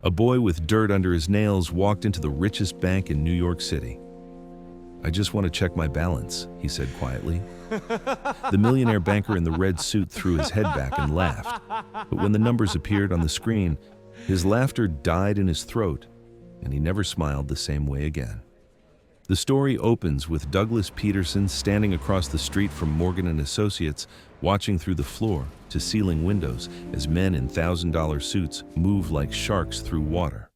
A boy with dirt under his nails walked into the richest bank in New York City. "I just want to check my balance," he said quietly. The millionaire banker in the red suit threw his head back and laughed. But when the numbers appeared on the screen, his laughter died in his throat, and he never smiled the same way again. The story opens with Douglas Peterson standing across the street from Morgan and Associates, watching through the floor-to-ceiling windows as men in $1,000 suits move like sharks through water.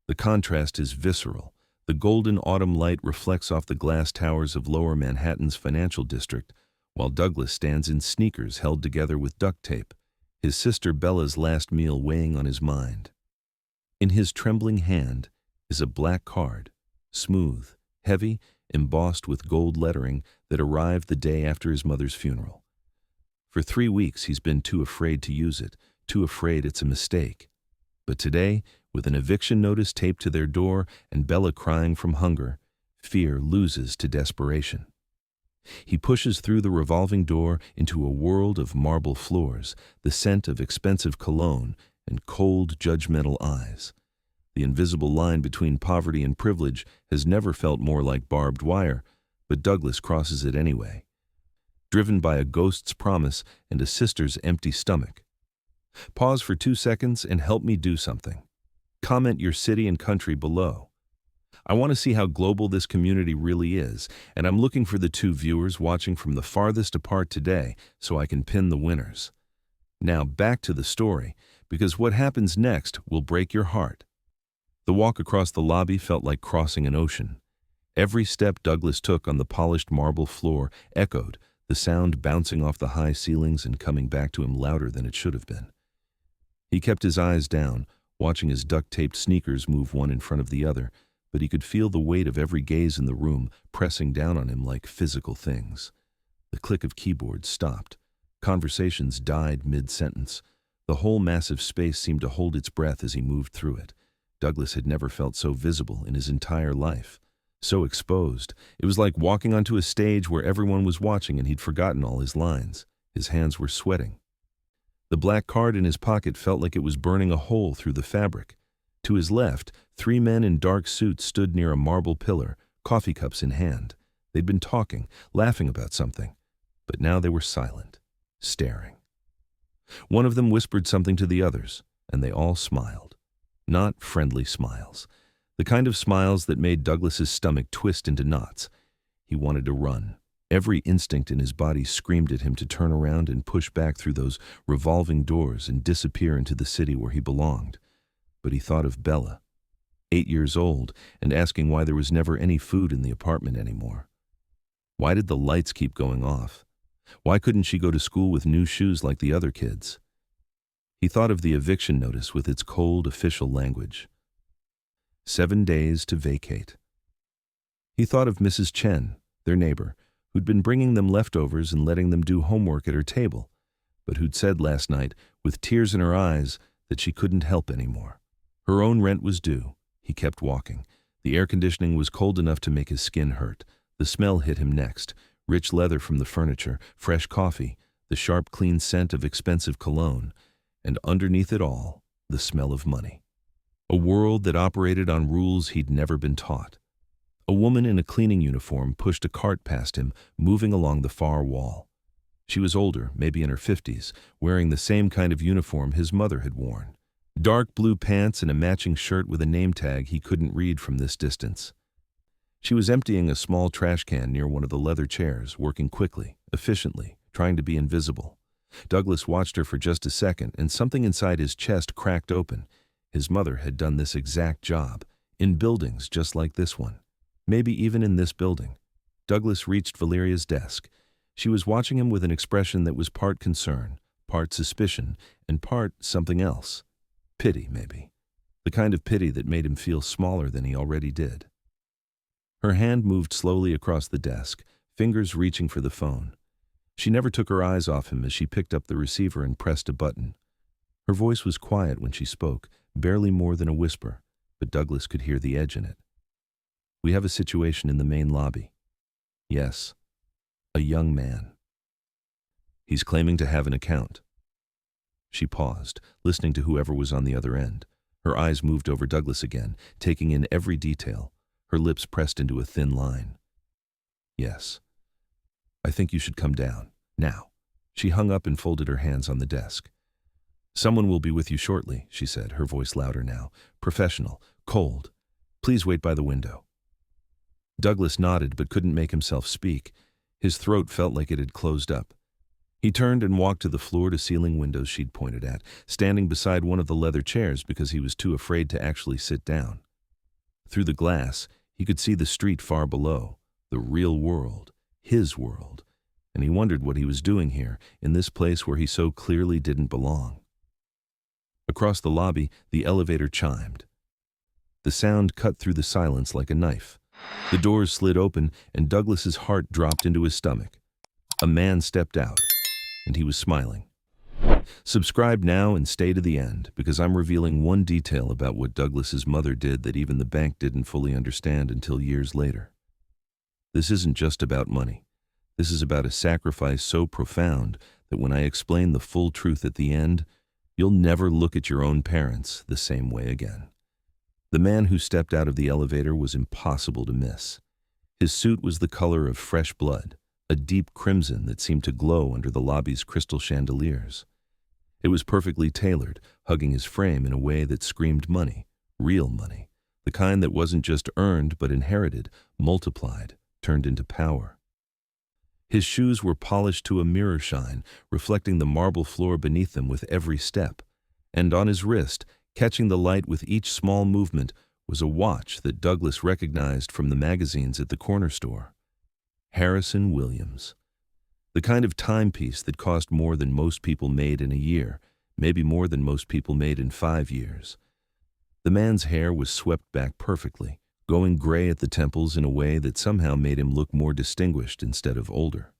The contrast is visceral. The golden autumn light reflects off the glass towers of Lower Manhattan's financial district, while Douglas stands in sneakers held together with duct tape, his sister Bella's last meal weighing on his mind. In his trembling hand is a black card, smooth, heavy, embossed with gold lettering that arrived the day after his mother's funeral. For 3 weeks he's been too afraid to use it, too afraid it's a mistake. But today, with an eviction notice taped to their door and Bella crying from hunger, fear loses to desperation. He pushes through the revolving door into a world of marble floors, the scent of expensive cologne, and cold, judgmental eyes. The invisible line between poverty and privilege has never felt more like barbed wire, but Douglas crosses it anyway, driven by a ghost's promise and a sister's empty stomach. Pause for 2 seconds and help me do something. Comment your city and country below. I want to see how global this community really is, and I'm looking for the 2 viewers watching from the farthest apart today so I can pin the winners. Now back to the story, because what happens next will break your heart. The walk across the lobby felt like crossing an ocean. Every step Douglas took on the polished marble floor echoed, the sound bouncing off the high ceilings and coming back to him louder than it should have been. He kept his eyes down, watching his duct-taped sneakers move one in front of the other, but he could feel the weight of every gaze in the room pressing down on him like physical things. The click of keyboards stopped. Conversations died mid-sentence. The whole massive space seemed to hold its breath as he moved through it. Douglas had never felt so visible in his entire life. So exposed. It was like walking onto a stage where everyone was watching and he'd forgotten all his lines. His hands were sweating. The black card in his pocket felt like it was burning a hole through the fabric. To his left, 3 men in dark suits stood near a marble pillar, coffee cups in hand. They'd been talking, laughing about something. But now they were silent, staring. One of them whispered something to the others, and they all smiled. Not friendly smiles. The kind of smiles that made Douglas's stomach twist into knots. He wanted to run. Every instinct in his body screamed at him to turn around and push back through those revolving doors and disappear into the city where he belonged. But he thought of Bella, 8 years old, and asking why there was never any food in the apartment anymore. Why did the lights keep going off? Why couldn't she go to school with new shoes like the other kids? He thought of the eviction notice with its cold official language. 7 days to vacate. He thought of Mrs. Chen, their neighbor, who'd been bringing them leftovers and letting them do homework at her table, but who'd said last night, with tears in her eyes, that she couldn't help anymore. Her own rent was due. He kept walking. The air conditioning was cold enough to make his skin hurt. The smell hit him next. Rich leather from the furniture, fresh coffee, the sharp, clean scent of expensive cologne, and underneath it all, the smell of money. A world that operated on rules he'd never been taught. A woman in a cleaning uniform pushed a cart past him, moving along the far wall. She was older, maybe in her 50s, wearing the same kind of uniform his mother had worn. Dark blue pants and a matching shirt with a name tag he couldn't read from this distance. She was emptying a small trash can near one of the leather chairs, working quickly, efficiently, trying to be invisible. Douglas watched her for just a second, and something inside his chest cracked open. His mother had done this exact job, in buildings just like this one. Maybe even in this building. Douglas reached Valeria's desk. She was watching him with an expression that was part concern, part suspicion, and part something else. Pity, maybe. The kind of pity that made him feel smaller than he already did. Her hand moved slowly across the desk, fingers reaching for the phone. She never took her eyes off him as she picked up the receiver and pressed a button. Her voice was quiet when she spoke, barely more than a whisper, but Douglas could hear the edge in it. "We have a situation in the main lobby." "Yes." "A young man. He's claiming to have an account." She paused, listening to whoever was on the other end. Her eyes moved over Douglas again, taking in every detail, her lips pressed into a thin line. Yes. I think you should come down. Now. She hung up and folded her hands on the desk. Someone will be with you shortly, she said, her voice louder now. Professional. Cold. Please wait by the window. Douglas nodded but couldn't make himself speak. His throat felt like it had closed up. He turned and walked to the floor-to-ceiling windows she'd pointed at, standing beside one of the leather chairs because he was too afraid to actually sit down. Through the glass, he could see the street far below, the real world, his world, and he wondered what he was doing here, in this place where he so clearly didn't belong. Across the lobby, the elevator chimed. The sound cut through the silence like a knife. The doors slid open, and Douglas's heart dropped into his stomach. A man stepped out, and he was smiling. Subscribe now and stay to the end, because I'm revealing one detail about what Douglas's mother did that even the bank didn't fully understand until years later. This isn't just about money. This is about a sacrifice so profound that when I explain the full truth at the end, you'll never look at your own parents the same way again. The man who stepped out of the elevator was impossible to miss. His suit was the color of fresh blood, a deep crimson that seemed to glow under the lobby's crystal chandeliers. It was perfectly tailored, hugging his frame in a way that screamed money, real money, the kind that wasn't just earned but inherited, multiplied, turned into power. His shoes were polished to a mirror shine, reflecting the marble floor beneath them with every step, and on his wrist, catching the light with each small movement, was a watch that Douglas recognized from the magazines at the corner store. Harrison Williams. The kind of timepiece that cost more than most people made in a year, maybe more than most people made in 5 years. The man's hair was swept back perfectly, going gray at the temples in a way that somehow made him look more distinguished instead of older.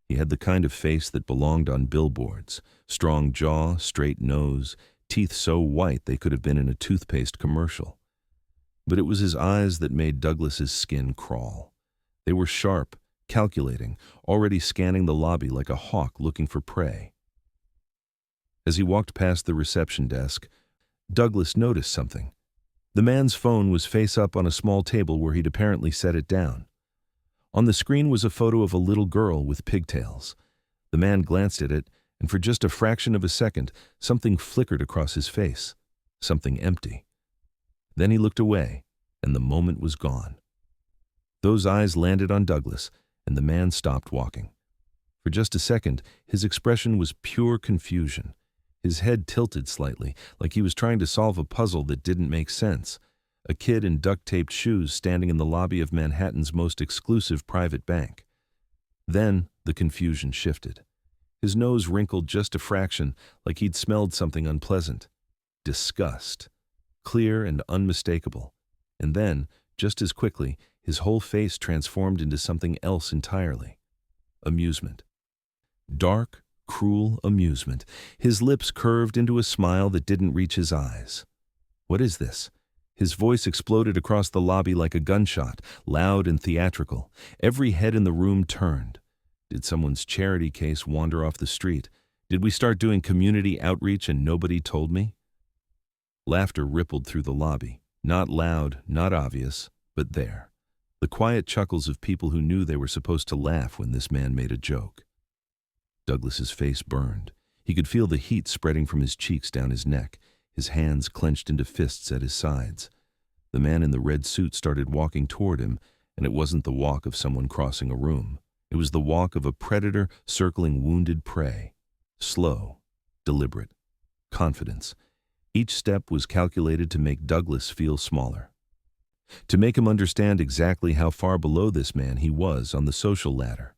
He had the kind of face that belonged on billboards, strong jaw, straight nose, teeth so white they could have been in a toothpaste commercial. But it was his eyes that made Douglas's skin crawl. They were sharp, calculating, already scanning the lobby like a hawk looking for prey. As he walked past the reception desk, Douglas noticed something. The man's phone was face up on a small table where he'd apparently set it down. On the screen was a photo of a little girl with pigtails. The man glanced at it, and for just a fraction of a second, something flickered across his face, something empty. Then he looked away, and the moment was gone. Those eyes landed on Douglas, and the man stopped walking. For just a second, his expression was pure confusion. His head tilted slightly, like he was trying to solve a puzzle that didn't make sense. A kid in duct-taped shoes standing in the lobby of Manhattan's most exclusive private bank. Then the confusion shifted. His nose wrinkled just a fraction, like he'd smelled something unpleasant. Disgust. Clear and unmistakable. And then, just as quickly, his whole face transformed into something else entirely. Amusement. Dark, cruel amusement. His lips curved into a smile that didn't reach his eyes. What is this? His voice exploded across the lobby like a gunshot, loud and theatrical. Every head in the room turned. Did someone's charity case wander off the street? Did we start doing community outreach and nobody told me? Laughter rippled through the lobby. Not loud, not obvious, but there. The quiet chuckles of people who knew they were supposed to laugh when this man made a joke. Douglas's face burned. He could feel the heat spreading from his cheeks down his neck, his hands clenched into fists at his sides. The man in the red suit started walking toward him, and it wasn't the walk of someone crossing a room. It was the walk of a predator circling wounded prey. Slow, deliberate, confidence. Each step was calculated to make Douglas feel smaller. To make him understand exactly how far below this man he was on the social ladder.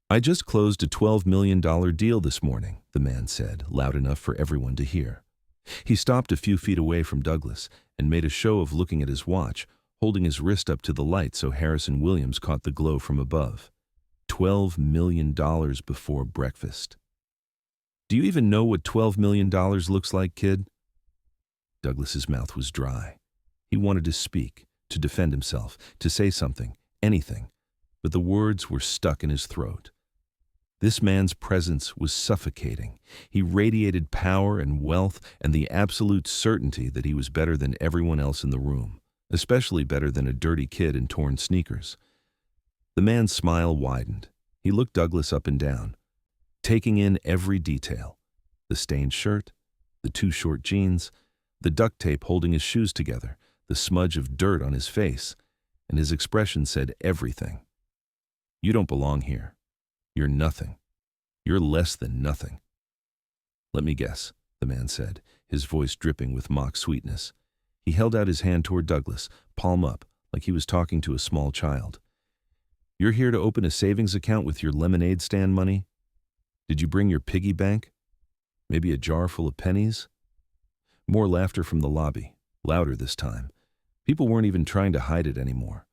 I just closed a $12 million deal this morning, the man said, loud enough for everyone to hear. He stopped a few feet away from Douglas and made a show of looking at his watch, holding his wrist up to the light so Harrison Williams caught the glow from above. $12 million before breakfast. Do you even know what $12 million looks like, kid? Douglas's mouth was dry. He wanted to speak, to defend himself, to say something, anything, but the words were stuck in his throat. This man's presence was suffocating. He radiated power and wealth and the absolute certainty that he was better than everyone else in the room, especially better than a dirty kid in torn sneakers. The man's smile widened. He looked Douglas up and down, taking in every detail. The stained shirt, the too short jeans, the duct tape holding his shoes together, the smudge of dirt on his face, and his expression said everything. You don't belong here. You're nothing. You're less than nothing. Let me guess, the man said, his voice dripping with mock sweetness. He held out his hand toward Douglas, palm up, like he was talking to a small child. You're here to open a savings account with your lemonade stand money? Did you bring your piggy bank? Maybe a jar full of pennies? More laughter from the lobby, louder this time. People weren't even trying to hide it anymore.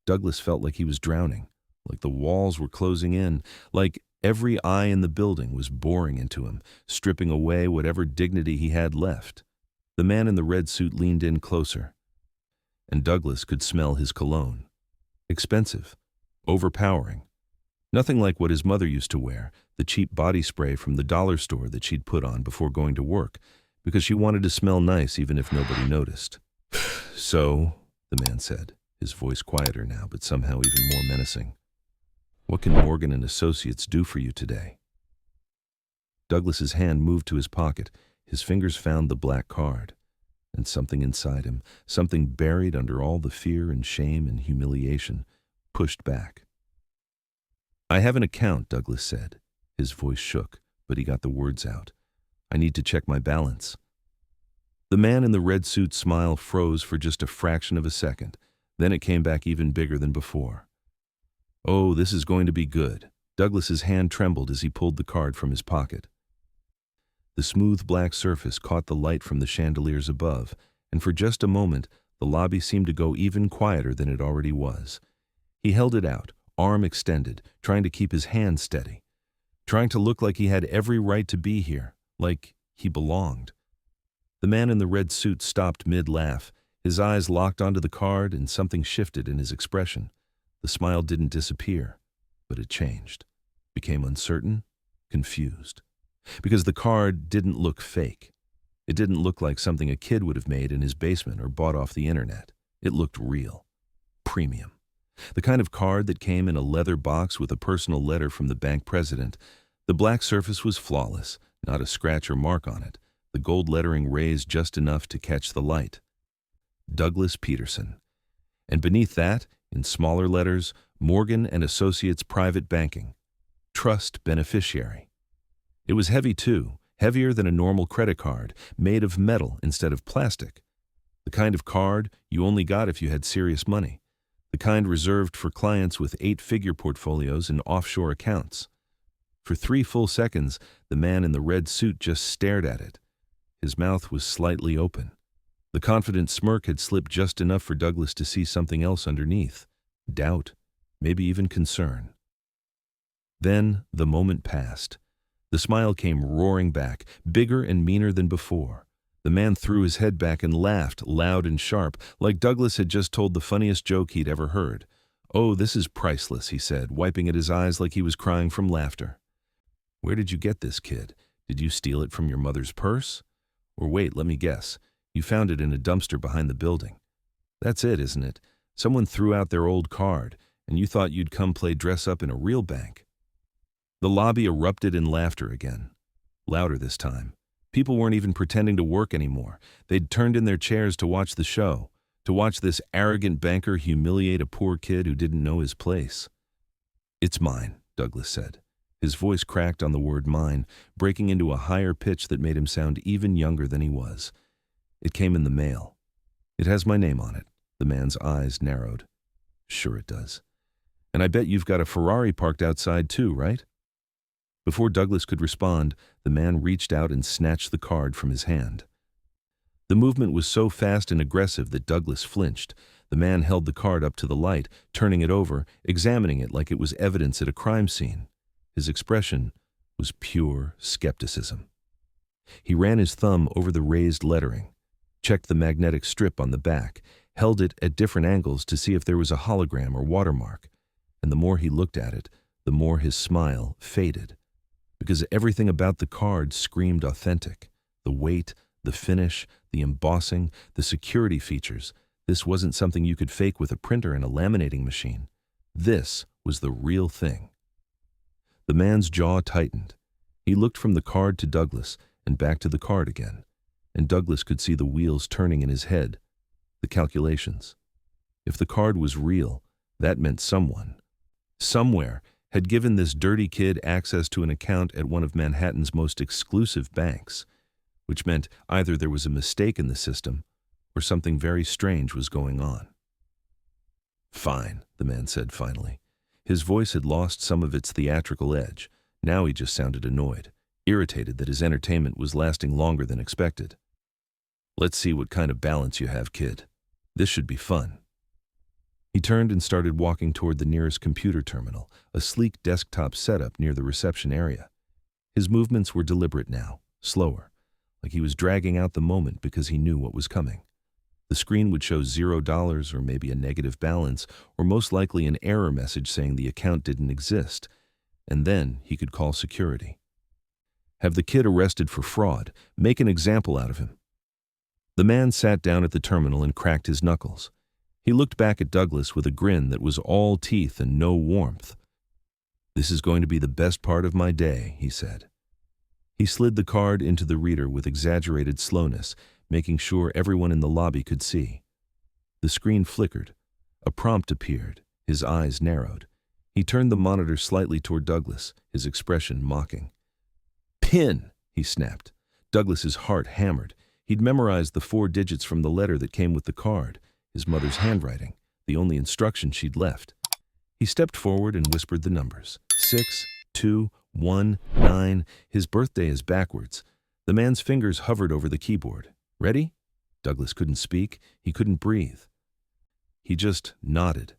Douglas felt like he was drowning, like the walls were closing in, like every eye in the building was boring into him, stripping away whatever dignity he had left. The man in the red suit leaned in closer, and Douglas could smell his cologne. Expensive, overpowering. Nothing like what his mother used to wear, the cheap body spray from the dollar store that she'd put on before going to work, because she wanted to smell nice even if nobody noticed. So, the man said, his voice quieter now, but somehow even more menacing. What can Morgan and Associates do for you today? Douglas's hand moved to his pocket. His fingers found the black card. And something inside him, something buried under all the fear and shame and humiliation, pushed back. I have an account, Douglas said. His voice shook, but he got the words out. I need to check my balance. The man in the red suit's smile froze for just a fraction of a second. Then it came back even bigger than before. Oh, this is going to be good. Douglas's hand trembled as he pulled the card from his pocket. The smooth black surface caught the light from the chandeliers above, and for just a moment, the lobby seemed to go even quieter than it already was. He held it out, arm extended, trying to keep his hand steady, trying to look like he had every right to be here, like he belonged. The man in the red suit stopped mid-laugh. His eyes locked onto the card, and something shifted in his expression. The smile didn't disappear, but it changed, became uncertain, confused. Because the card didn't look fake. It didn't look like something a kid would have made in his basement or bought off the internet. It looked real, premium. The kind of card that came in a leather box with a personal letter from the bank president. The black surface was flawless, not a scratch or mark on it. The gold lettering raised just enough to catch the light. Douglas Peterson. And beneath that, in smaller letters, Morgan and Associates Private Banking. Trust Beneficiary. It was heavy too, heavier than a normal credit card, made of metal instead of plastic. The kind of card you only got if you had serious money. The kind reserved for clients with 8-figure portfolios and offshore accounts. For 3 full seconds, the man in the red suit just stared at it. His mouth was slightly open. The confident smirk had slipped just enough for Douglas to see something else underneath. Doubt, maybe even concern. Then the moment passed. The smile came roaring back, bigger and meaner than before. The man threw his head back and laughed, loud and sharp, like Douglas had just told the funniest joke he'd ever heard. Oh, this is priceless, he said, wiping at his eyes like he was crying from laughter. Where did you get this, kid? Did you steal it from your mother's purse? Or wait, let me guess. You found it in a dumpster behind the building. That's it, isn't it? Someone threw out their old card, and you thought you'd come play dress-up in a real bank. The lobby erupted in laughter again. Louder this time. People weren't even pretending to work anymore. They'd turned in their chairs to watch the show, to watch this arrogant banker humiliate a poor kid who didn't know his place. It's mine, Douglas said. His voice cracked on the word mine, breaking into a higher pitch that made him sound even younger than he was. It came in the mail. It has my name on it. The man's eyes narrowed. Sure it does. And I bet you've got a Ferrari parked outside too, right? Before Douglas could respond, the man reached out and snatched the card from his hand. The movement was so fast and aggressive that Douglas flinched. The man held the card up to the light, turning it over, examining it like it was evidence at a crime scene. His expression was pure skepticism. He ran his thumb over the raised lettering, checked the magnetic strip on the back, held it at different angles to see if there was a hologram or watermark, and the more he looked at it, the more his smile faded, because everything about the card screamed authentic. The weight, the finish, the embossing, the security features. This wasn't something you could fake with a printer and a laminating machine. This was the real thing. The man's jaw tightened. He looked from the card to Douglas and back to the card again, and Douglas could see the wheels turning in his head, the calculations. If the card was real, that meant someone, somewhere, had given this dirty kid access to an account at one of Manhattan's most exclusive banks, which meant either there was a mistake in the system or something very strange was going on. "Fine," the man said finally. His voice had lost some of its theatrical edge. Now he just sounded annoyed, irritated that his entertainment was lasting longer than expected. "Let's see what kind of balance you have, kid. This should be fun." He turned and started walking toward the nearest computer terminal, a sleek desktop setup near the reception area. His movements were deliberate now, slower, like he was dragging out the moment because he knew what was coming. The screen would show $0 or maybe a negative balance, or most likely an error message saying the account didn't exist, and then he could call security. Have the kid arrested for fraud, make an example out of him. The man sat down at the terminal and cracked his knuckles. He looked back at Douglas with a grin that was all teeth and no warmth. "This is going to be the best part of my day," he said. He slid the card into the reader with exaggerated slowness, making sure everyone in the lobby could see. The screen flickered. A prompt appeared. His eyes narrowed. He turned the monitor slightly toward Douglas, his expression mocking. "PIN!" he snapped. Douglas's heart hammered. He'd memorized the 4 digits from the letter that came with the card, his mother's handwriting, the only instruction she'd left. He stepped forward and whispered the numbers. 6, 2, 1, 9. His birthday is backwards. The man's fingers hovered over the keyboard. "Ready?" Douglas couldn't speak. He couldn't breathe. He just nodded.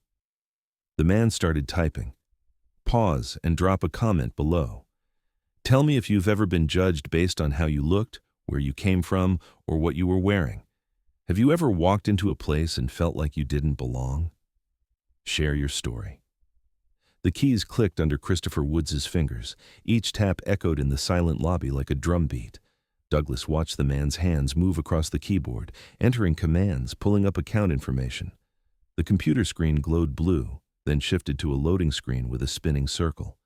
The man started typing. Pause and drop a comment below. "Tell me if you've ever been judged based on how you looked, where you came from, or what you were wearing. Have you ever walked into a place and felt like you didn't belong? Share your story." The keys clicked under Christopher Woods' fingers. Each tap echoed in the silent lobby like a drumbeat. Douglas watched the man's hands move across the keyboard, entering commands, pulling up account information. The computer screen glowed blue, then shifted to a loading screen with a spinning circle.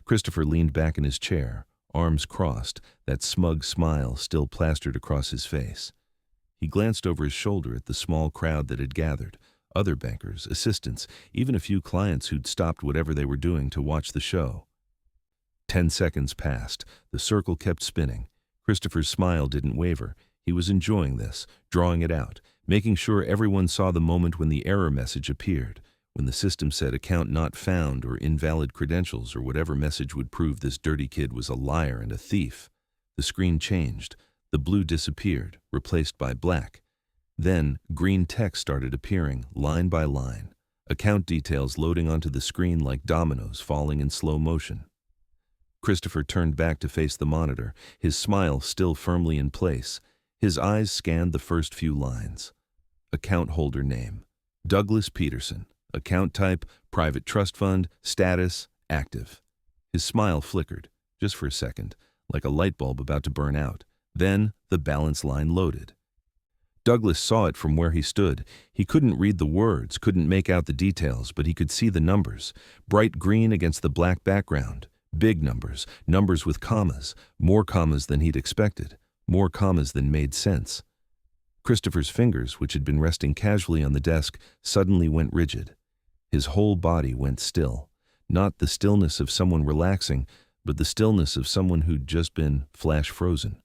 Christopher leaned back in his chair, arms crossed, that smug smile still plastered across his face. He glanced over his shoulder at the small crowd that had gathered, other bankers, assistants, even a few clients who'd stopped whatever they were doing to watch the show. 10 seconds passed. The circle kept spinning. Christopher's smile didn't waver. He was enjoying this, drawing it out, making sure everyone saw the moment when the error message appeared, when the system said account not found or invalid credentials or whatever message would prove this dirty kid was a liar and a thief. The screen changed. The blue disappeared, replaced by black. Then, green text started appearing, line by line, account details loading onto the screen like dominoes falling in slow motion. Christopher turned back to face the monitor, his smile still firmly in place. His eyes scanned the first few lines. Account holder name, Douglas Peterson. Account type, private trust fund. Status, active. His smile flickered, just for a second, like a light bulb about to burn out. Then, the balance line loaded. Douglas saw it from where he stood. He couldn't read the words, couldn't make out the details, but he could see the numbers. Bright green against the black background. Big numbers, numbers with commas, more commas than he'd expected, more commas than made sense. Christopher's fingers, which had been resting casually on the desk, suddenly went rigid. His whole body went still, not the stillness of someone relaxing, but the stillness of someone who'd just been flash frozen.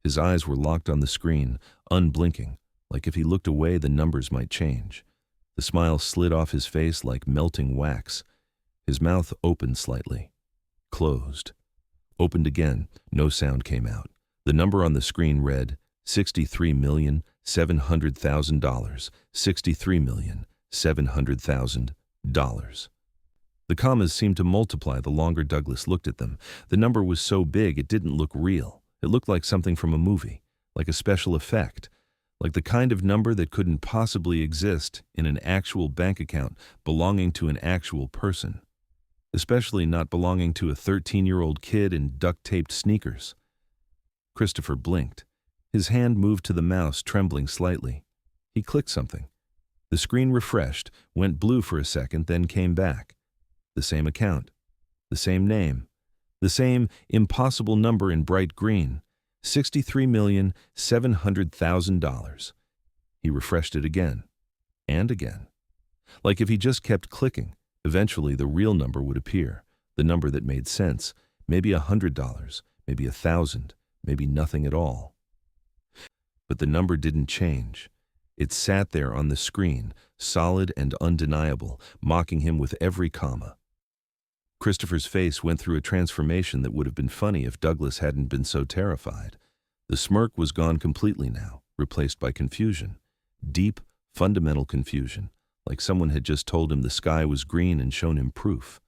His eyes were locked on the screen, unblinking, like if he looked away the numbers might change. The smile slid off his face like melting wax. His mouth opened slightly. Closed. Opened again. No sound came out. The number on the screen read $63,700,000. $63,700,000. The commas seemed to multiply the longer Douglas looked at them. The number was so big it didn't look real. It looked like something from a movie, like a special effect, like the kind of number that couldn't possibly exist in an actual bank account belonging to an actual person. especially not belonging to a 13-year-old kid in duct-taped sneakers. Christopher blinked. His hand moved to the mouse, trembling slightly. He clicked something. The screen refreshed, went blue for a second, then came back. The same account. The same name. The same impossible number in bright green. $63,700,000. He refreshed it again. And again. Like if he just kept clicking, eventually the real number would appear. The number that made sense. Maybe $100, maybe 1,000, maybe nothing at all. But the number didn't change. It sat there on the screen, solid and undeniable, mocking him with every comma. Christopher's face went through a transformation that would have been funny if Douglas hadn't been so terrified. The smirk was gone completely now, replaced by confusion. Deep, fundamental confusion, like someone had just told him the sky was green and shown him proof.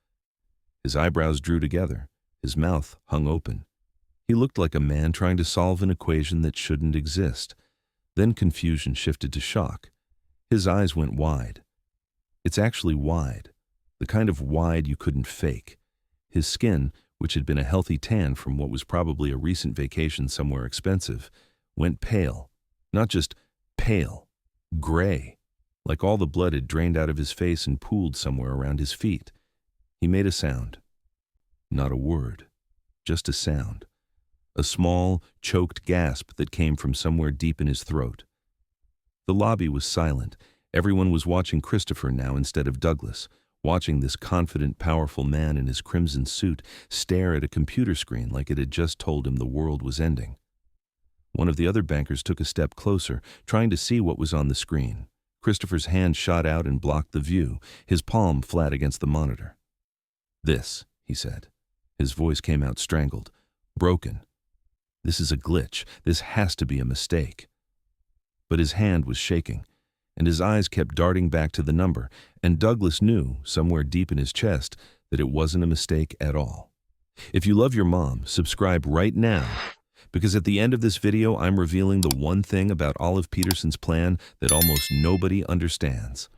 His eyebrows drew together. His mouth hung open. He looked like a man trying to solve an equation that shouldn't exist. Then confusion shifted to shock. His eyes went wide. It's actually wide. The kind of wide you couldn't fake. His skin, which had been a healthy tan from what was probably a recent vacation somewhere expensive, went pale. Not just pale, gray, like all the blood had drained out of his face and pooled somewhere around his feet. He made a sound. Not a word, just a sound. A small, choked gasp that came from somewhere deep in his throat. The lobby was silent. Everyone was watching Christopher now instead of Douglas, watching this confident, powerful man in his crimson suit stare at a computer screen like it had just told him the world was ending. One of the other bankers took a step closer, trying to see what was on the screen. Christopher's hand shot out and blocked the view, his palm flat against the monitor. "This," he said. His voice came out strangled, broken. "This is a glitch. This has to be a mistake." But his hand was shaking, and his eyes kept darting back to the number, and Douglas knew, somewhere deep in his chest, that it wasn't a mistake at all. If you love your mom, subscribe right now, because at the end of this video, I'm revealing the one thing about Olive Peterson's plan that almost nobody understands.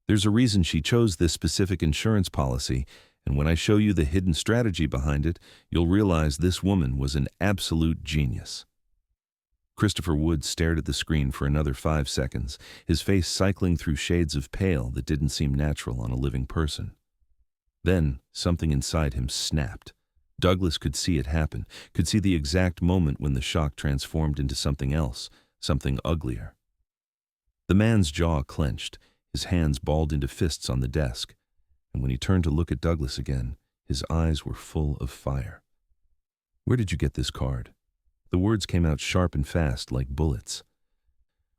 There's a reason she chose this specific insurance policy, and when I show you the hidden strategy behind it, you'll realize this woman was an absolute genius. Christopher Wood stared at the screen for another 5 seconds, his face cycling through shades of pale that didn't seem natural on a living person. Then, something inside him snapped. Douglas could see it happen, could see the exact moment when the shock transformed into something else, something uglier. The man's jaw clenched, his hands balled into fists on the desk, and when he turned to look at Douglas again, his eyes were full of fire. "Where did you get this card?" The words came out sharp and fast, like bullets.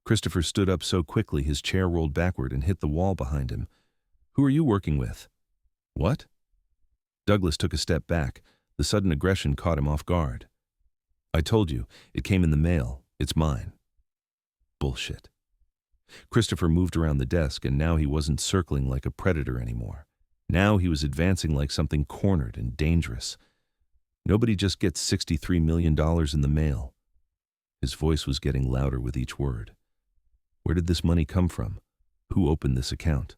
Christopher stood up so quickly his chair rolled backward and hit the wall behind him. "Who are you working with?" "What?" Douglas took a step back. The sudden aggression caught him off guard. "I told you, it came in the mail. It's mine." Bullshit. Christopher moved around the desk, and now he wasn't circling like a predator anymore. Now he was advancing like something cornered and dangerous. Nobody just gets $63 million in the mail. His voice was getting louder with each word. "Where did this money come from? Who opened this account?"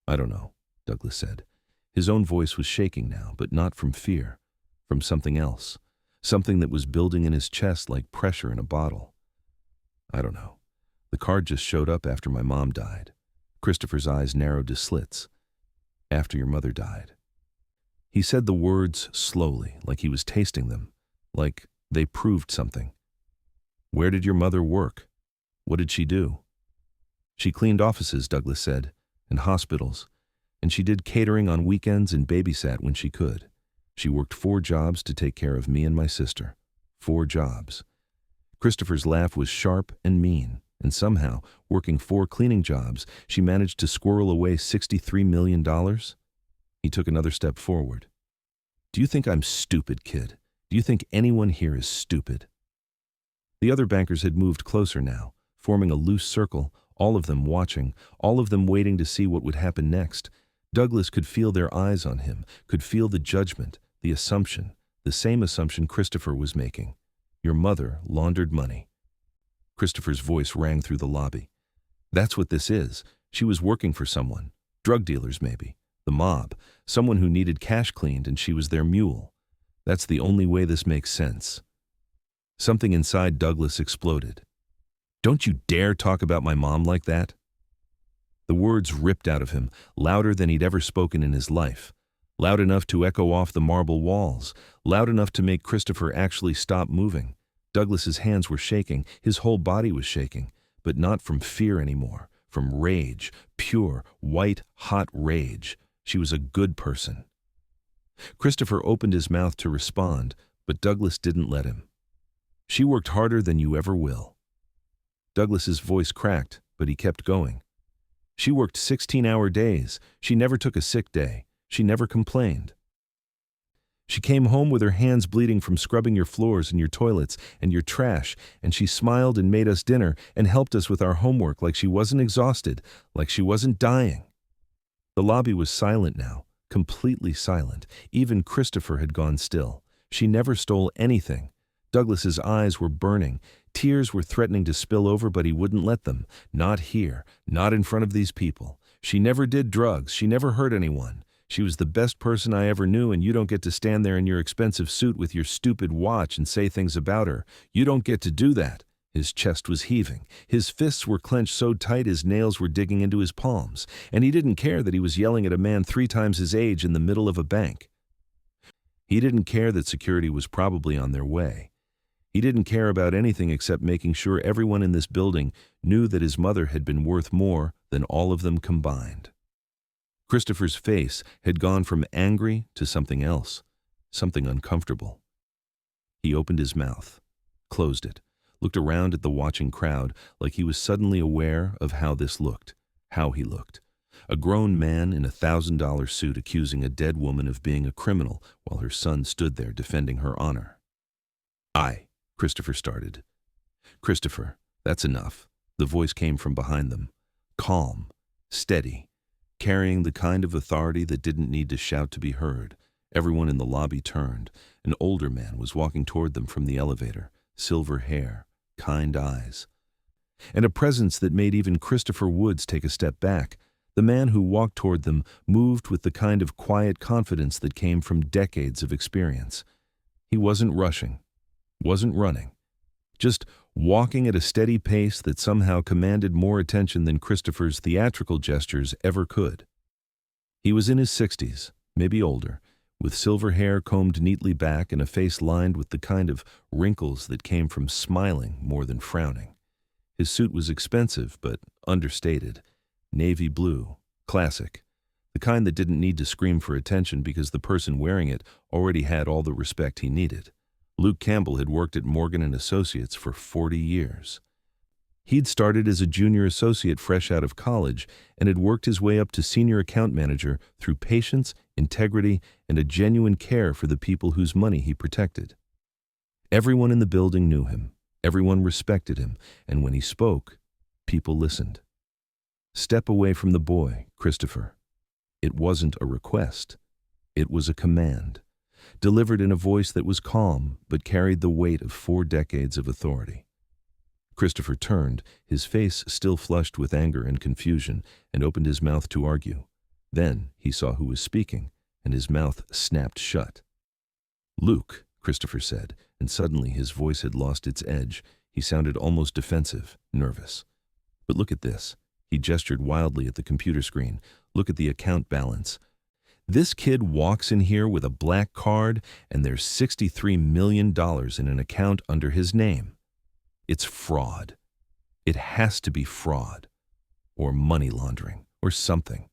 "I don't know," Douglas said. His own voice was shaking now, but not from fear, from something else, something that was building in his chest like pressure in a bottle. "I don't know. The card just showed up after my mom died." Christopher's eyes narrowed to slits. "After your mother died." He said the words slowly, like he was tasting them, like they proved something. "Where did your mother work? What did she do?" "She cleaned offices," Douglas said, "and hospitals, and she did catering on weekends and babysat when she could. She worked 4 jobs to take care of me and my sister. 4 jobs." Christopher's laugh was sharp and mean, and somehow, working 4 cleaning jobs, she managed to squirrel away $63 million? He took another step forward. "Do you think I'm stupid, kid? Do you think anyone here is stupid?" The other bankers had moved closer now, forming a loose circle, all of them watching, all of them waiting to see what would happen next. Douglas could feel their eyes on him, could feel the judgment, the assumption, the same assumption Christopher was making. Your mother laundered money. Christopher's voice rang through the lobby. "That's what this is. She was working for someone. Drug dealers, maybe. The mob, someone who needed cash cleaned and she was their mule. That's the only way this makes sense. Something inside Douglas exploded. Don't you dare talk about my mom like that. The words ripped out of him, louder than he'd ever spoken in his life. Loud enough to echo off the marble walls, loud enough to make Christopher actually stop moving. Douglas's hands were shaking, his whole body was shaking, but not from fear anymore, from rage, pure, white, hot rage. She was a good person. Christopher opened his mouth to respond, but Douglas didn't let him. She worked harder than you ever will. Douglas's voice cracked, but he kept going. She worked 16-hour days. She never took a sick day. She never complained. She came home with her hands bleeding from scrubbing your floors and your toilets and your trash, and she smiled and made us dinner and helped us with our homework like she wasn't exhausted, like she wasn't dying. The lobby was silent now, completely silent. Even Christopher had gone still. She never stole anything. Douglas's eyes were burning. Tears were threatening to spill over, but he wouldn't let them. Not here, not in front of these people. She never did drugs. She never hurt anyone. She was the best person I ever knew, and you don't get to stand there in your expensive suit with your stupid watch and say things about her. You don't get to do that. His chest was heaving. His fists were clenched so tight his nails were digging into his palms, and he didn't care that he was yelling at a man 3 times his age in the middle of a bank. He didn't care that security was probably on their way. He didn't care about anything except making sure everyone in this building knew that his mother had been worth more than all of them combined. Christopher's face had gone from angry to something else, something uncomfortable. He opened his mouth, closed it, looked around at the watching crowd like he was suddenly aware of how this looked, how he looked. A grown man in a $1,000 suit accusing a dead woman of being a criminal while her son stood there defending her honor. Christopher started. Christopher, that's enough. The voice came from behind them, calm, steady, carrying the kind of authority that didn't need to shout to be heard. Everyone in the lobby turned. An older man was walking toward them from the elevator, silver hair, kind eyes, and a presence that made even Christopher Woods take a step back. The man who walked toward them moved with the kind of quiet confidence that came from decades of experience. He wasn't rushing, wasn't running, just walking at a steady pace that somehow commanded more attention than Christopher's theatrical gestures ever could. He was in his 60s, maybe older, with silver hair combed neatly back and a face lined with the kind of wrinkles that came from smiling more than frowning. His suit was expensive but understated, navy blue, classic, the kind that didn't need to scream for attention because the person wearing it already had all the respect he needed. Luke Campbell had worked at Morgan & Associates for 40 years. He'd started as a junior associate fresh out of college and had worked his way up to senior account manager through patience, integrity, and a genuine care for the people whose money he protected. Everyone in the building knew him, everyone respected him, and when he spoke, people listened. Step away from the boy, Christopher. It wasn't a request. It was a command, delivered in a voice that was calm but carried the weight of 4 decades of authority. Christopher turned, his face still flushed with anger and confusion, and opened his mouth to argue. Then he saw who was speaking, and his mouth snapped shut. "Luke," Christopher said, and suddenly his voice had lost its edge. He sounded almost defensive, nervous. "But look at this." He gestured wildly at the computer screen. "Look at the account balance. This kid walks in here with a black card, and there's $63 million in an account under his name. It's fraud. It has to be fraud, or money laundering, or something.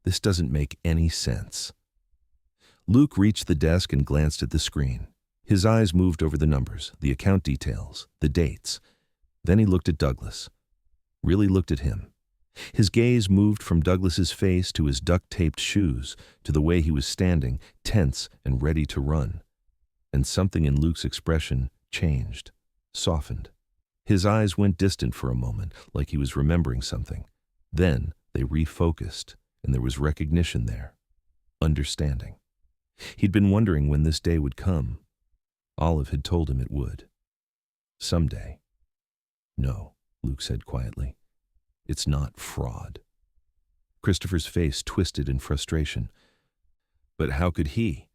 This doesn't make any sense." Luke reached the desk and glanced at the screen. His eyes moved over the numbers, the account details, the dates. Then he looked at Douglas. Really looked at him. His gaze moved from Douglas's face to his duct-taped shoes, to the way he was standing, tense and ready to run. And something in Luke's expression changed, softened. His eyes went distant for a moment, like he was remembering something. Then they refocused, and there was recognition there, understanding. He'd been wondering when this day would come. Olive had told him it would. Someday. "No," Luke said quietly. "It's not fraud." Christopher's face twisted in frustration. But how could he?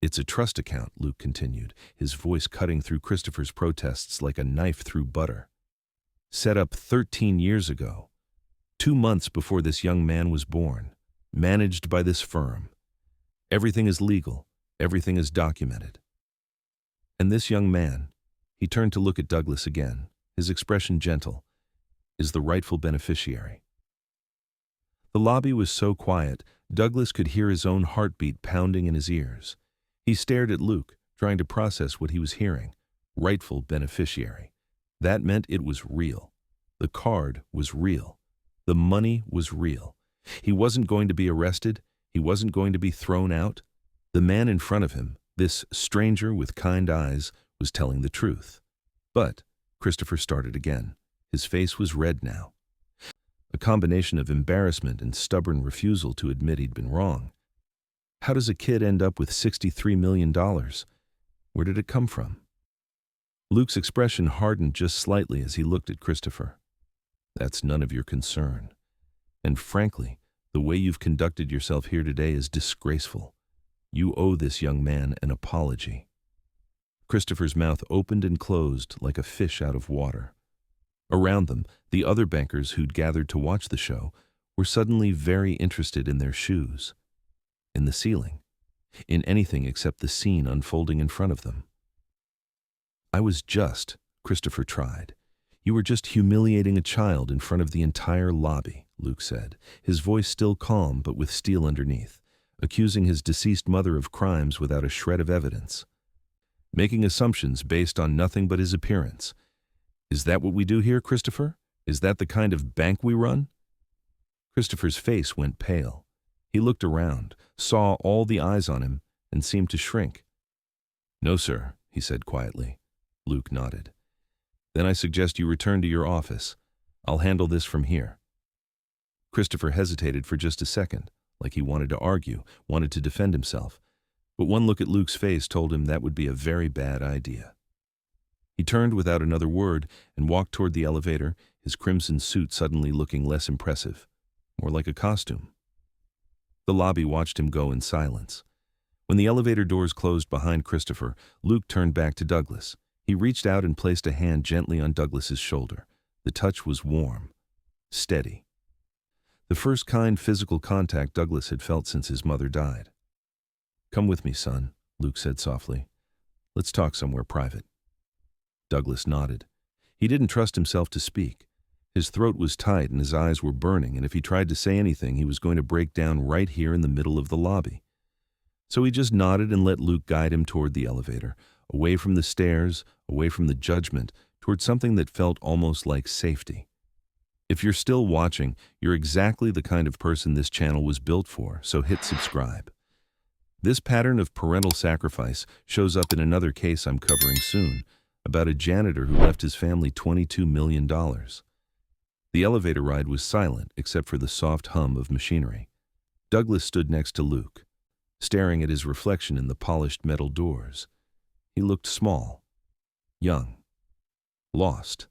It's a trust account, Luke continued, his voice cutting through Christopher's protests like a knife through butter. Set up 13 years ago, 2 months before this young man was born, managed by this firm. Everything is legal, everything is documented. And this young man, he turned to look at Douglas again, his expression gentle, is the rightful beneficiary. The lobby was so quiet, Douglas could hear his own heartbeat pounding in his ears. He stared at Luke, trying to process what he was hearing. Rightful beneficiary. That meant it was real. The card was real. The money was real. He wasn't going to be arrested. He wasn't going to be thrown out. The man in front of him, this stranger with kind eyes, was telling the truth. But Christopher started again. His face was red now. A combination of embarrassment and stubborn refusal to admit he'd been wrong. How does a kid end up with $63 million? Where did it come from? Luke's expression hardened just slightly as he looked at Christopher. That's none of your concern. And frankly, the way you've conducted yourself here today is disgraceful. You owe this young man an apology. Christopher's mouth opened and closed like a fish out of water. Around them, the other bankers who'd gathered to watch the show were suddenly very interested in their shoes, in the ceiling, in anything except the scene unfolding in front of them. Christopher tried. You were just humiliating a child in front of the entire lobby, Luke said, his voice still calm but with steel underneath, accusing his deceased mother of crimes without a shred of evidence. Making assumptions based on nothing but his appearance. Is that what we do here, Christopher? Is that the kind of bank we run? Christopher's face went pale. He looked around, saw all the eyes on him, and seemed to shrink. No, sir, he said quietly. Luke nodded. Then I suggest you return to your office. I'll handle this from here. Christopher hesitated for just a second, like he wanted to argue, wanted to defend himself. But one look at Luke's face told him that would be a very bad idea. He turned without another word and walked toward the elevator, his crimson suit suddenly looking less impressive, more like a costume. The lobby watched him go in silence. When the elevator doors closed behind Christopher, Luke turned back to Douglas. He reached out and placed a hand gently on Douglas's shoulder. The touch was warm, steady. The first kind physical contact Douglas had felt since his mother died. Come with me, son, Luke said softly. Let's talk somewhere private. Douglas nodded. He didn't trust himself to speak. His throat was tight and his eyes were burning, and if he tried to say anything, he was going to break down right here in the middle of the lobby. So he just nodded and let Luke guide him toward the elevator, away from the stairs, away from the judgment, toward something that felt almost like safety. If you're still watching, you're exactly the kind of person this channel was built for, so hit subscribe. This pattern of parental sacrifice shows up in another case I'm covering soon, about a janitor who left his family $22 million. The elevator ride was silent except for the soft hum of machinery. Douglas stood next to Luke, staring at his reflection in the polished metal doors. He looked small, young, lost.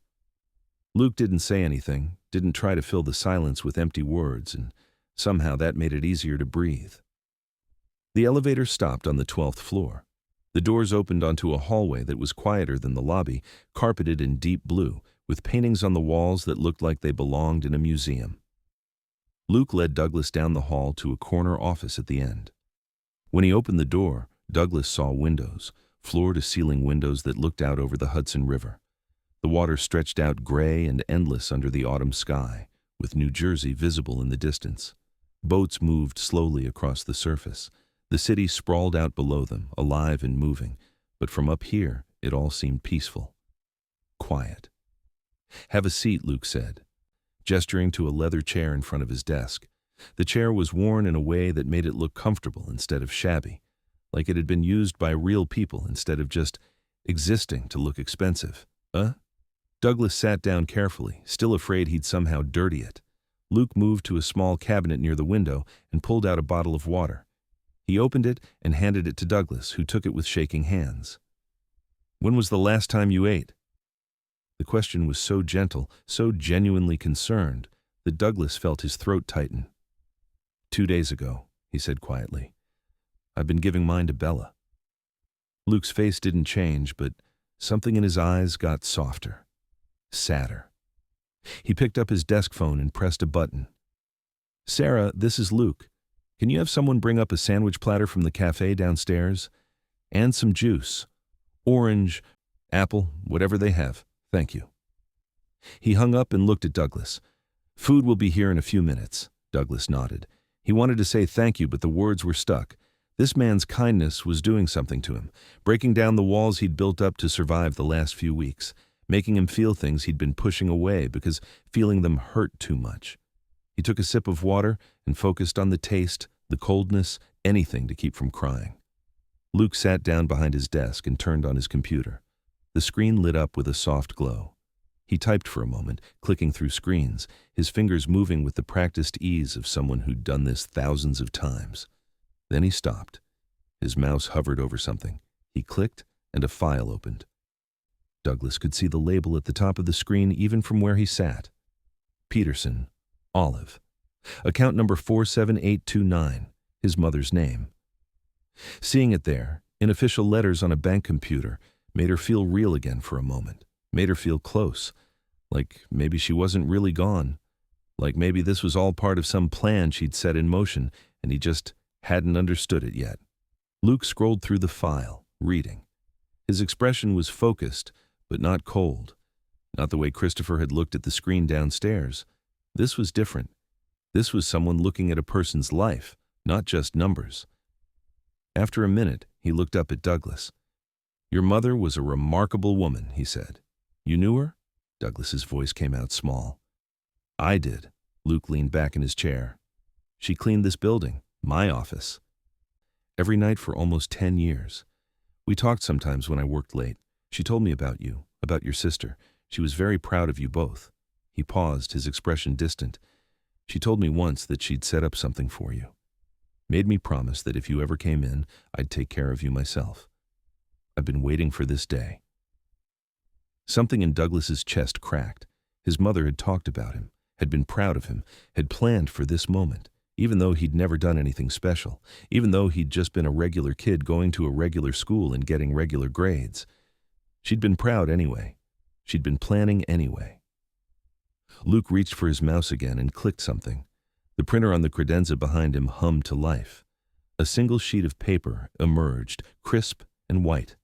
Luke didn't say anything, didn't try to fill the silence with empty words, and somehow that made it easier to breathe. The elevator stopped on the 12th floor. The doors opened onto a hallway that was quieter than the lobby, carpeted in deep blue, with paintings on the walls that looked like they belonged in a museum. Luke led Douglas down the hall to a corner office at the end. When he opened the door, Douglas saw windows, floor-to-ceiling windows that looked out over the Hudson River. The water stretched out gray and endless under the autumn sky, with New Jersey visible in the distance. Boats moved slowly across the surface. The city sprawled out below them, alive and moving, but from up here it all seemed peaceful, quiet. Have a seat, Luke said, gesturing to a leather chair in front of his desk. The chair was worn in a way that made it look comfortable instead of shabby, like it had been used by real people instead of just existing to look expensive. Douglas sat down carefully, still afraid he'd somehow dirty it. Luke moved to a small cabinet near the window and pulled out a bottle of water. He opened it and handed it to Douglas, who took it with shaking hands. When was the last time you ate? The question was so gentle, so genuinely concerned, that Douglas felt his throat tighten. 2 days ago, he said quietly. I've been giving mine to Bella. Luke's face didn't change, but something in his eyes got softer, sadder. He picked up his desk phone and pressed a button. Sarah, this is Luke. Can you have someone bring up a sandwich platter from the cafe downstairs? And some juice. Orange, apple, whatever they have. Thank you. He hung up and looked at Douglas. Food will be here in a few minutes. Douglas nodded. He wanted to say thank you, but the words were stuck. This man's kindness was doing something to him, breaking down the walls he'd built up to survive the last few weeks, making him feel things he'd been pushing away because feeling them hurt too much. He took a sip of water and focused on the taste, the coldness, anything to keep from crying. Luke sat down behind his desk and turned on his computer. The screen lit up with a soft glow. He typed for a moment, clicking through screens, his fingers moving with the practiced ease of someone who'd done this thousands of times. Then he stopped. His mouse hovered over something. He clicked, and a file opened. Douglas could see the label at the top of the screen even from where he sat. Peterson, Olive. Account number 47829, his mother's name. Seeing it there, in official letters on a bank computer, made her feel real again for a moment, made her feel close, like maybe she wasn't really gone, like maybe this was all part of some plan she'd set in motion and he just hadn't understood it yet. Luke scrolled through the file, reading. His expression was focused, but not cold, not the way Christopher had looked at the screen downstairs. This was different. This was someone looking at a person's life, not just numbers. After a minute, he looked up at Douglas. Your mother was a remarkable woman, he said. You knew her? Douglas's voice came out small. I did. Luke leaned back in his chair. She cleaned this building, my office. Every night for almost 10 years. We talked sometimes when I worked late. She told me about you, about your sister. She was very proud of you both. He paused, his expression distant. She told me once that she'd set up something for you. Made me promise that if you ever came in, I'd take care of you myself. I've been waiting for this day. Something in Douglas's chest cracked. His mother had talked about him, had been proud of him, had planned for this moment, even though he'd never done anything special, even though he'd just been a regular kid going to a regular school and getting regular grades. She'd been proud anyway. She'd been planning anyway. Luke reached for his mouse again and clicked something. The printer on the credenza behind him hummed to life. A single sheet of paper emerged, crisp and white.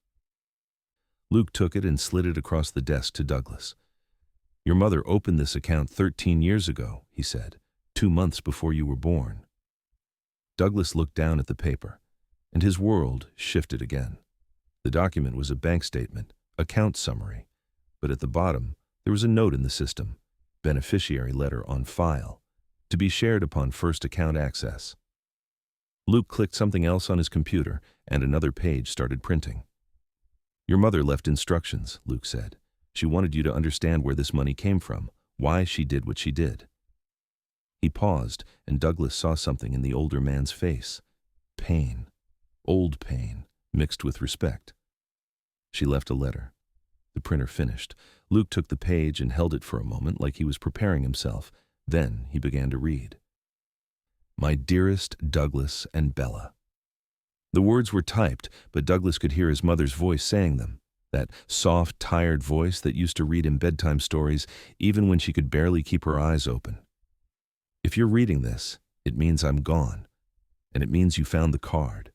Luke took it and slid it across the desk to Douglas. Your mother opened this account 13 years ago, he said, 2 months before you were born. Douglas looked down at the paper, and his world shifted again. The document was a bank statement, account summary, but at the bottom there was a note in the system, beneficiary letter on file, to be shared upon first account access. Luke clicked something else on his computer, and another page started printing. Your mother left instructions, Luke said. She wanted you to understand where this money came from, why she did what she did. He paused, and Douglas saw something in the older man's face. Pain. Old pain, mixed with respect. She left a letter. The printer finished. Luke took the page and held it for a moment like he was preparing himself. Then he began to read. My dearest Douglas and Bella. The words were typed, but Douglas could hear his mother's voice saying them, that soft, tired voice that used to read him bedtime stories even when she could barely keep her eyes open. If you're reading this, it means I'm gone, and it means you found the card.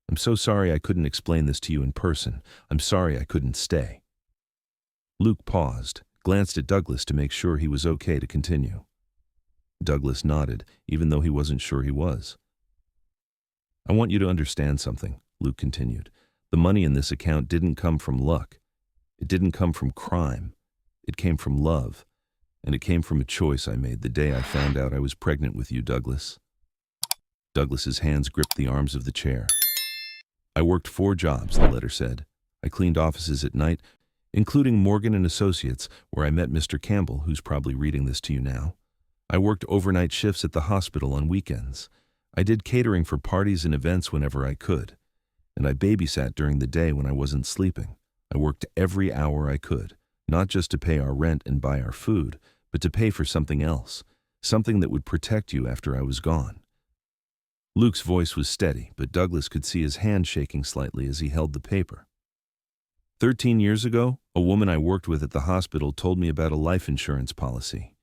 I'm so sorry I couldn't explain this to you in person. I'm sorry I couldn't stay. Luke paused, glanced at Douglas to make sure he was okay to continue. Douglas nodded, even though he wasn't sure he was. I want you to understand something, Luke continued. The money in this account didn't come from luck. It didn't come from crime. It came from love. And it came from a choice I made the day I found out I was pregnant with you, Douglas. Douglas's hands gripped the arms of the chair. I worked 4 jobs, the letter said. I cleaned offices at night, including Morgan and Associates, where I met Mr. Campbell, who's probably reading this to you now. I worked overnight shifts at the hospital on weekends. I did catering for parties and events whenever I could. And I babysat during the day when I wasn't sleeping. I worked every hour I could, not just to pay our rent and buy our food, but to pay for something else, something that would protect you after I was gone, Luke's voice was steady, but Douglas could see his hand shaking slightly as he held the paper. 13 years ago, a woman I worked with at the hospital told me about a life insurance policy.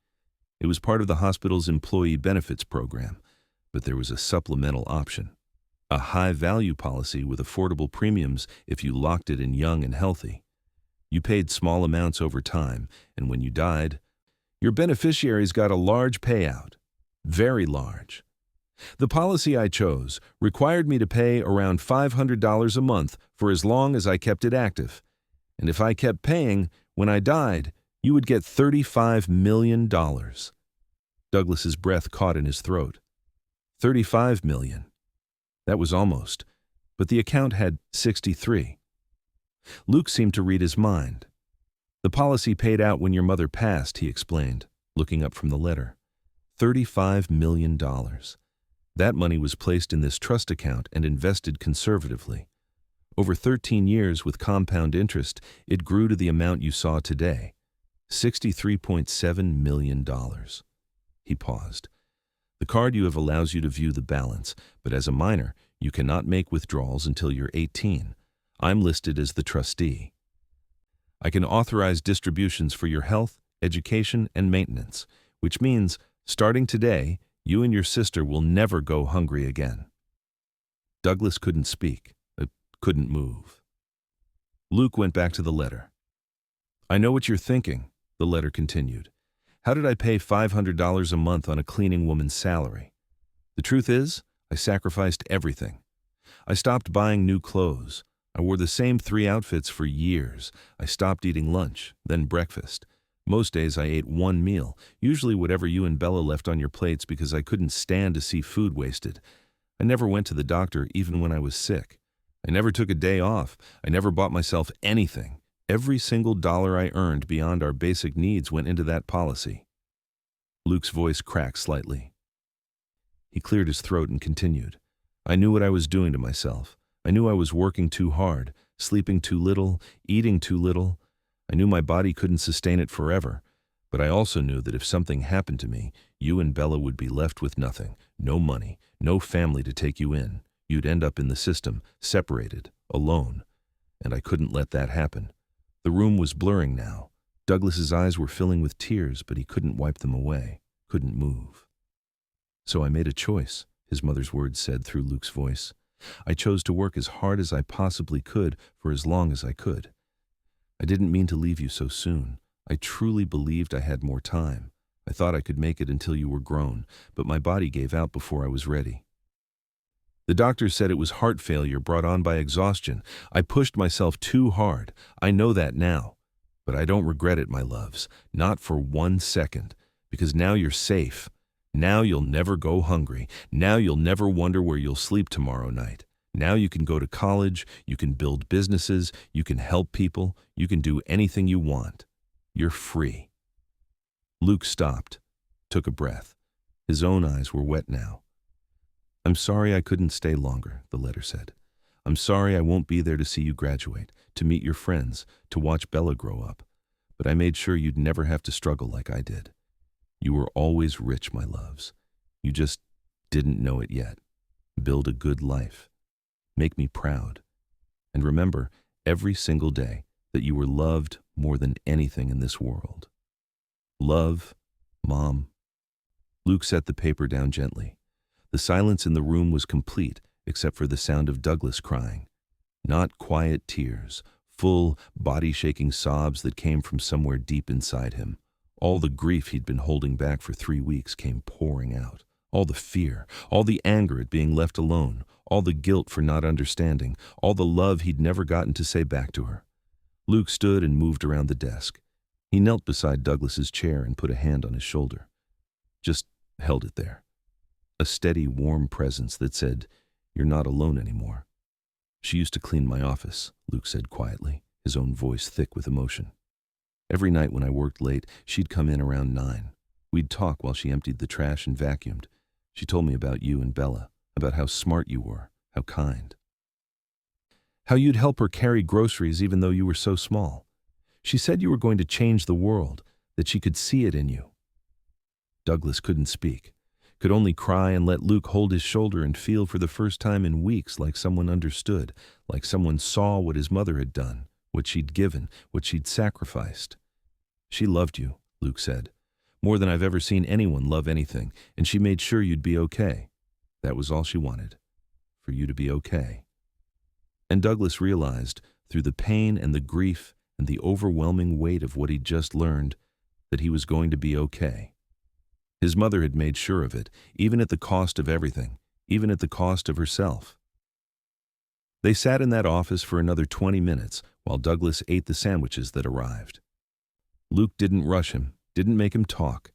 It was part of the hospital's employee benefits program, but there was a supplemental option. A high-value policy with affordable premiums if you locked it in young and healthy. You paid small amounts over time, and when you died, your beneficiaries got a large payout. Very large. The policy I chose required me to pay around $500 a month for as long as I kept it active. And if I kept paying, when I died, you would get $35 million. Douglas's breath caught in his throat. 35 million. That was almost, but the account had 63. Luke seemed to read his mind. The policy paid out when your mother passed, he explained, looking up from the letter. $35 million. That money was placed in this trust account and invested conservatively. Over 13 years with compound interest, it grew to the amount you saw today, $63.7 million. He paused. The card you have allows you to view the balance, but as a minor, you cannot make withdrawals until you're 18. I'm listed as the trustee. I can authorize distributions for your health, education, and maintenance, which means, starting today, you and your sister will never go hungry again. Douglas couldn't speak, couldn't move. Luke went back to the letter. I know what you're thinking, the letter continued. How did I pay $500 a month on a cleaning woman's salary? The truth is, I sacrificed everything. I stopped buying new clothes. I wore the same 3 outfits for years. I stopped eating lunch, then breakfast. Most days I ate one meal, usually whatever you and Bella left on your plates because I couldn't stand to see food wasted. I never went to the doctor even when I was sick. I never took a day off. I never bought myself anything. Every single dollar I earned beyond our basic needs went into that policy. Luke's voice cracked slightly. He cleared his throat and continued. I knew what I was doing to myself. I knew I was working too hard, sleeping too little, eating too little. I knew my body couldn't sustain it forever, but I also knew that if something happened to me, you and Bella would be left with nothing, no money, no family to take you in. You'd end up in the system, separated, alone. And I couldn't let that happen. The room was blurring now. Douglas's eyes were filling with tears, but he couldn't wipe them away, couldn't move. So I made a choice, his mother's words said through Luke's voice. I chose to work as hard as I possibly could for as long as I could. I didn't mean to leave you so soon. I truly believed I had more time. I thought I could make it until you were grown, but my body gave out before I was ready. The doctor said it was heart failure brought on by exhaustion. I pushed myself too hard. I know that now. But I don't regret it, my loves, not for 1 second, because now you're safe. Now you'll never go hungry. Now you'll never wonder where you'll sleep tomorrow night. Now you can go to college, you can build businesses, you can help people, you can do anything you want. You're free. Luke stopped, took a breath. His own eyes were wet now. I'm sorry I couldn't stay longer, the letter said. I'm sorry I won't be there to see you graduate, to meet your friends, to watch Bella grow up. But I made sure you'd never have to struggle like I did. You were always rich, my loves. You just didn't know it yet. Build a good life. Make me proud. And remember, every single day, that you were loved more than anything in this world. Love, Mom. Luke set the paper down gently. The silence in the room was complete, except for the sound of Douglas crying. Not quiet tears, full, body-shaking sobs that came from somewhere deep inside him. All the grief he'd been holding back for 3 weeks came pouring out. All the fear, all the anger at being left alone, all the guilt for not understanding, all the love he'd never gotten to say back to her. Luke stood and moved around the desk. He knelt beside Douglas's chair and put a hand on his shoulder. Just held it there. A steady, warm presence that said, "You're not alone anymore." She used to clean my office, Luke said quietly, his own voice thick with emotion. Every night when I worked late, she'd come in around 9. We'd talk while she emptied the trash and vacuumed. She told me about you and Bella, about how smart you were, how kind. How you'd help her carry groceries even though you were so small. She said you were going to change the world, that she could see it in you. Douglas couldn't speak. could only cry and let Luke hold his shoulder and feel for the first time in weeks like someone understood, like someone saw what his mother had done, what she'd given, what she'd sacrificed. "She loved you," Luke said, "more than I've ever seen anyone love anything, and she made sure you'd be okay. That was all she wanted, for you to be okay." And Douglas realized, through the pain and the grief and the overwhelming weight of what he'd just learned, that he was going to be okay. His mother had made sure of it, even at the cost of everything, even at the cost of herself. They sat in that office for another 20 minutes while Douglas ate the sandwiches that arrived. Luke didn't rush him, didn't make him talk,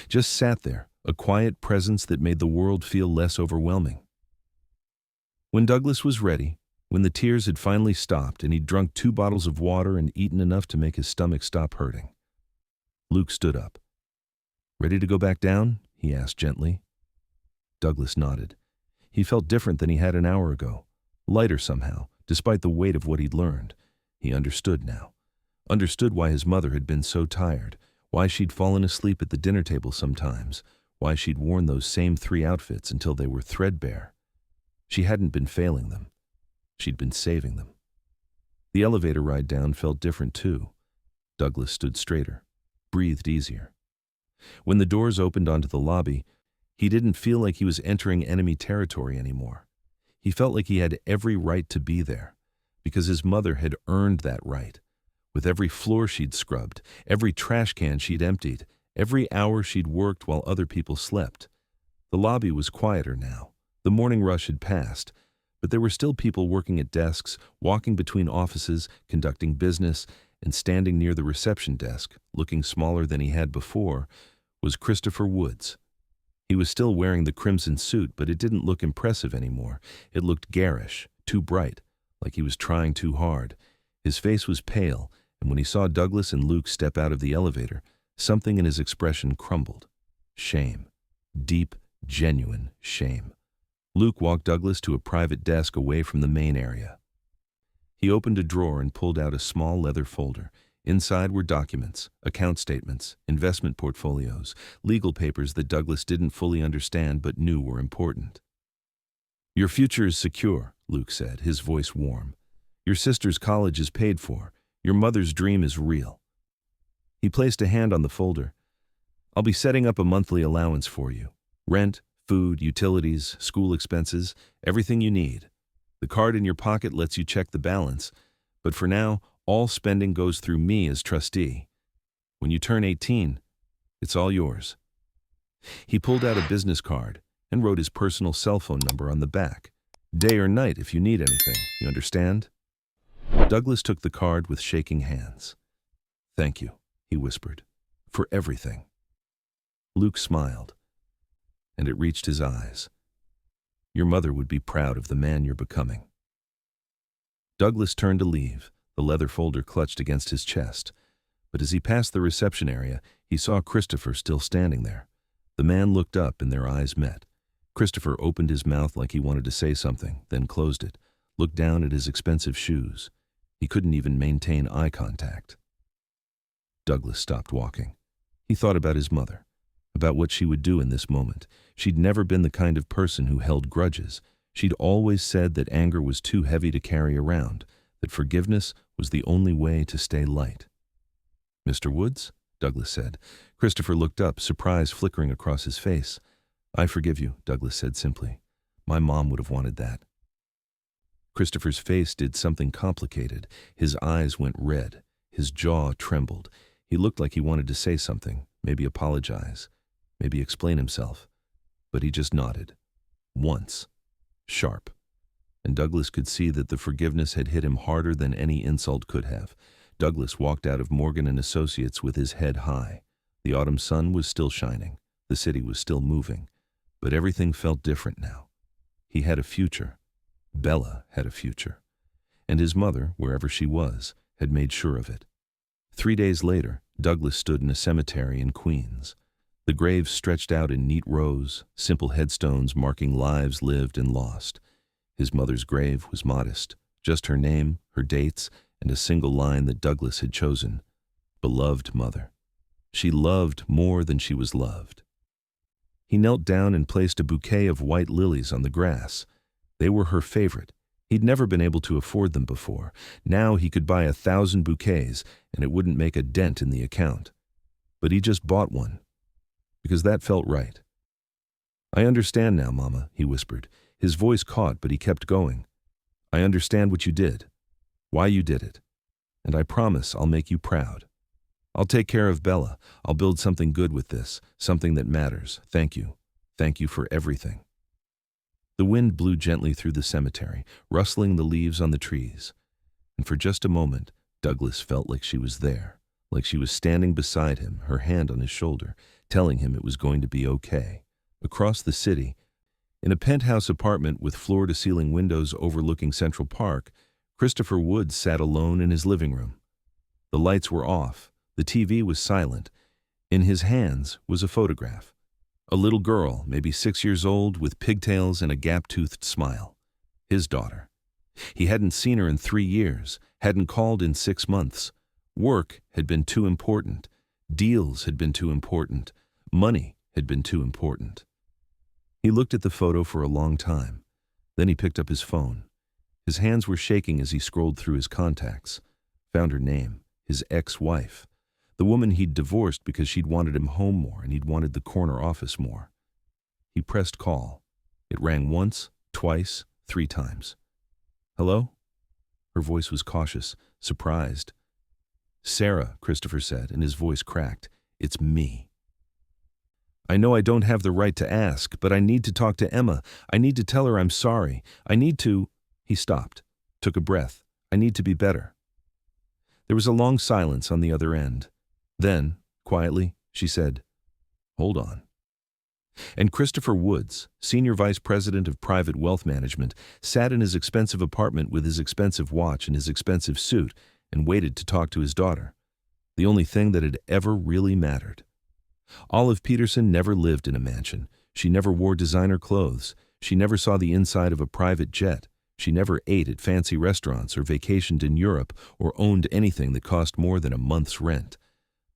just sat there, a quiet presence that made the world feel less overwhelming. When Douglas was ready, when the tears had finally stopped and he'd drunk 2 bottles of water and eaten enough to make his stomach stop hurting, Luke stood up. "Ready to go back down?" he asked gently. Douglas nodded. He felt different than he had an hour ago, lighter somehow, despite the weight of what he'd learned. He understood now. Understood why his mother had been so tired, why she'd fallen asleep at the dinner table sometimes, why she'd worn those same 3 outfits until they were threadbare. She hadn't been failing them. She'd been saving them. The elevator ride down felt different too. Douglas stood straighter, breathed easier. When the doors opened onto the lobby, he didn't feel like he was entering enemy territory anymore. He felt like he had every right to be there, because his mother had earned that right. With every floor she'd scrubbed, every trash can she'd emptied, every hour she'd worked while other people slept. The lobby was quieter now. The morning rush had passed, but there were still people working at desks, walking between offices, conducting business, and standing near the reception desk, looking smaller than he had before, was Christopher Woods. He was still wearing the crimson suit, but it didn't look impressive anymore. It looked garish, too bright, like he was trying too hard. His face was pale, and when he saw Douglas and Luke step out of the elevator, something in his expression crumbled. Shame. Deep, genuine shame. Luke walked Douglas to a private desk away from the main area. He opened a drawer and pulled out a small leather folder. Inside were documents, account statements, investment portfolios, legal papers that Douglas didn't fully understand but knew were important. "Your future is secure," Luke said, his voice warm. "Your sister's college is paid for. Your mother's dream is real." He placed a hand on the folder. "I'll be setting up a monthly allowance for you. Rent, food, utilities, school expenses, everything you need. The card in your pocket lets you check the balance, but for now, all spending goes through me as trustee. When you turn 18, it's all yours." He pulled out a business card and wrote his personal cell phone number on the back. "Day or night if you need anything, you understand?" Douglas took the card with shaking hands. "Thank you," he whispered, "for everything." Luke smiled, and it reached his eyes. "Your mother would be proud of the man you're becoming." Douglas turned to leave, the leather folder clutched against his chest. But as he passed the reception area, he saw Christopher still standing there. The man looked up and their eyes met. Christopher opened his mouth like he wanted to say something, then closed it, looked down at his expensive shoes. He couldn't even maintain eye contact. Douglas stopped walking. He thought about his mother, about what she would do in this moment. She'd never been the kind of person who held grudges. She'd always said that anger was too heavy to carry around, that forgiveness was the only way to stay light. "Mr. Woods?" Douglas said. Christopher looked up, surprise flickering across his face. "I forgive you," Douglas said simply. "My mom would have wanted that." Christopher's face did something complicated. His eyes went red. His jaw trembled. He looked like he wanted to say something, maybe apologize, maybe explain himself. But he just nodded. Once. Sharp. And Douglas could see that the forgiveness had hit him harder than any insult could have. Douglas walked out of Morgan & Associates with his head high. The autumn sun was still shining. The city was still moving. But everything felt different now. He had a future. Bella had a future. And his mother, wherever she was, had made sure of it. 3 days later, Douglas stood in a cemetery in Queens. The graves stretched out in neat rows, simple headstones marking lives lived and lost. His mother's grave was modest, just her name, her dates, and a single line that Douglas had chosen. Beloved mother. She loved more than she was loved. He knelt down and placed a bouquet of white lilies on the grass. They were her favorite. He'd never been able to afford them before. Now he could buy 1,000 bouquets, and it wouldn't make a dent in the account. But he just bought one, because that felt right. "I understand now, Mama," he whispered. His voice caught, but he kept going. "I understand what you did, why you did it, and I promise I'll make you proud. I'll take care of Bella. I'll build something good with this, something that matters. Thank you. Thank you for everything." The wind blew gently through the cemetery, rustling the leaves on the trees. And for just a moment, Douglas felt like she was there, like she was standing beside him, her hand on his shoulder, telling him it was going to be okay. Across the city, in a penthouse apartment with floor-to-ceiling windows overlooking Central Park, Christopher Woods sat alone in his living room. The lights were off, the TV was silent. In his hands was a photograph. A little girl, maybe 6 years old, with pigtails and a gap-toothed smile. His daughter. He hadn't seen her in 3 years, hadn't called in 6 months. Work had been too important. Deals had been too important. Money had been too important. He looked at the photo for a long time. Then he picked up his phone. His hands were shaking as he scrolled through his contacts. Found her name, his ex-wife. The woman he'd divorced because she'd wanted him home more and he'd wanted the corner office more. He pressed call. It rang once, twice, 3 times. "Hello?" Her voice was cautious, surprised. "Sarah," Christopher said, and his voice cracked. "It's me. I know I don't have the right to ask, but I need to talk to Emma. I need to tell her I'm sorry. I need to—" He stopped, took a breath. "I need to be better." There was a long silence on the other end. Then, quietly, she said, "Hold on." And Christopher Woods, Senior Vice President of Private Wealth Management, sat in his expensive apartment with his expensive watch and his expensive suit and waited to talk to his daughter. The only thing that had ever really mattered. Olive Peterson never lived in a mansion. She never wore designer clothes. She never saw the inside of a private jet. She never ate at fancy restaurants or vacationed in Europe or owned anything that cost more than a month's rent.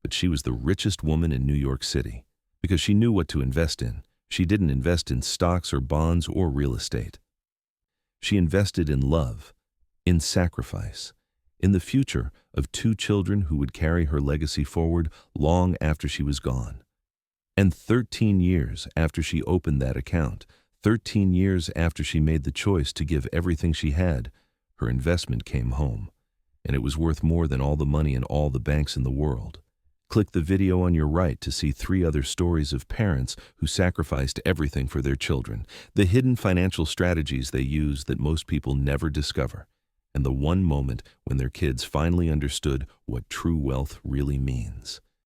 But she was the richest woman in New York City because she knew what to invest in. She didn't invest in stocks or bonds or real estate. She invested in love, in sacrifice, in the future of 2 children who would carry her legacy forward long after she was gone. And 13 years after she opened that account, 13 years after she made the choice to give everything she had, her investment came home, and it was worth more than all the money in all the banks in the world. Click the video on your right to see 3 other stories of parents who sacrificed everything for their children, the hidden financial strategies they use that most people never discover, and the one moment when their kids finally understood what true wealth really means.